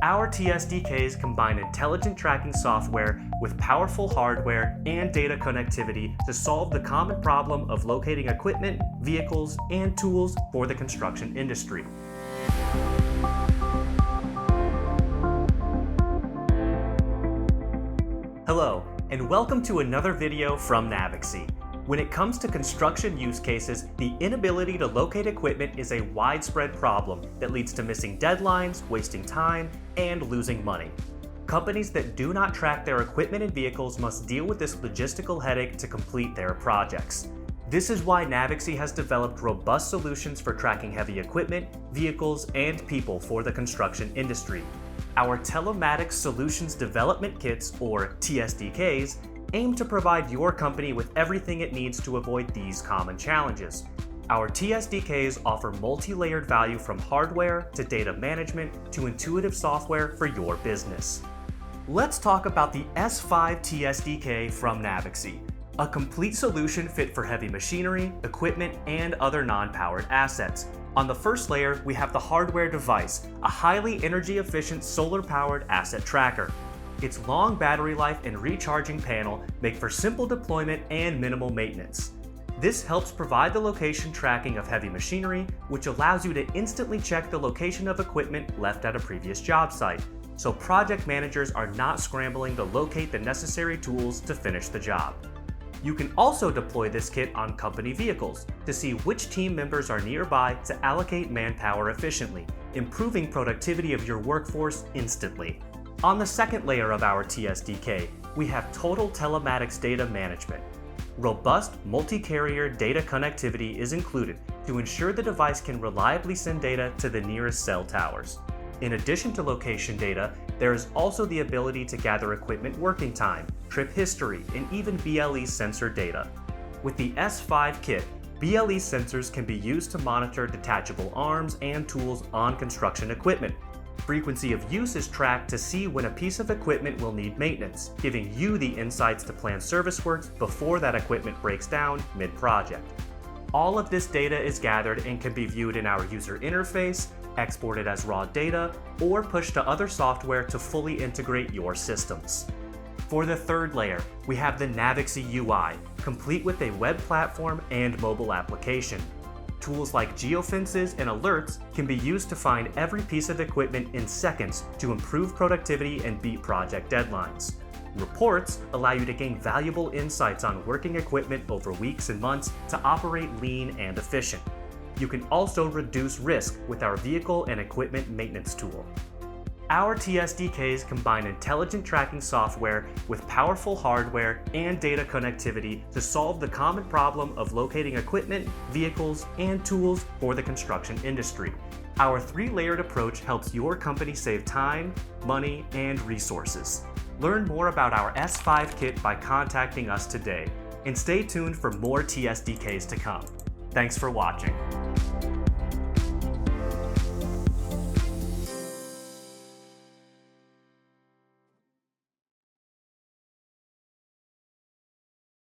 Our TSDKs combine intelligent tracking software with powerful hardware and data connectivity to solve the common problem of locating equipment, vehicles, and tools for the construction industry. Hello, and welcome to another video from Navixy. When it comes to construction use cases, the inability to locate equipment is a widespread problem that leads to missing deadlines, wasting time, and losing money. Companies that do not track their equipment and vehicles must deal with this logistical headache to complete their projects. This is why Navixy has developed robust solutions for tracking heavy equipment, vehicles, and people for the construction industry. Our Telematics Solutions Development Kits, or TSDKs, aim to provide your company with everything it needs to avoid these common challenges. Our TSDKs offer multi-layered value from hardware to data management to intuitive software for your business. Let's talk about the 𝗖cie TSDK from Navixy, a complete solution fit for heavy machinery, equipment, and other non-powered assets. On the first layer, we have the hardware device, a highly energy-efficient solar-powered asset tracker. Its long battery life and recharging panel make for simple deployment and minimal maintenance. This helps provide the location tracking of heavy machinery, which allows you to instantly check the location of equipment left at a previous job site, so project managers are not scrambling to locate the necessary tools to finish the job. You can also deploy this kit on company vehicles to see which team members are nearby to allocate manpower efficiently, improving productivity of your workforce instantly. On the second layer of our TSDK, we have total telematics data management. Robust multi-carrier data connectivity is included to ensure the device can reliably send data to the nearest cell towers. In addition to location data, there is also the ability to gather equipment working time, trip history, and even BLE sensor data. With the 𝗖cie kit, BLE sensors can be used to monitor detachable arms and tools on construction equipment. Frequency of use is tracked to see when a piece of equipment will need maintenance, giving you the insights to plan service works before that equipment breaks down mid-project. All of this data is gathered and can be viewed in our user interface, exported as raw data, or pushed to other software to fully integrate your systems. For the third layer, we have the Navixy UI, complete with a web platform and mobile application. Tools like geofences and alerts can be used to find every piece of equipment in seconds to improve productivity and beat project deadlines. Reports allow you to gain valuable insights on working equipment over weeks and months to operate lean and efficient. You can also reduce risk with our vehicle and equipment maintenance tool. Our TSDKs combine intelligent tracking software with powerful hardware and data connectivity to solve the common problem of locating equipment, vehicles, and tools for the construction industry. Our three-layered approach helps your company save time, money, and resources. Learn more about our 𝗖cie kit by contacting us today, and stay tuned for more TSDKs to come. Thanks for watching.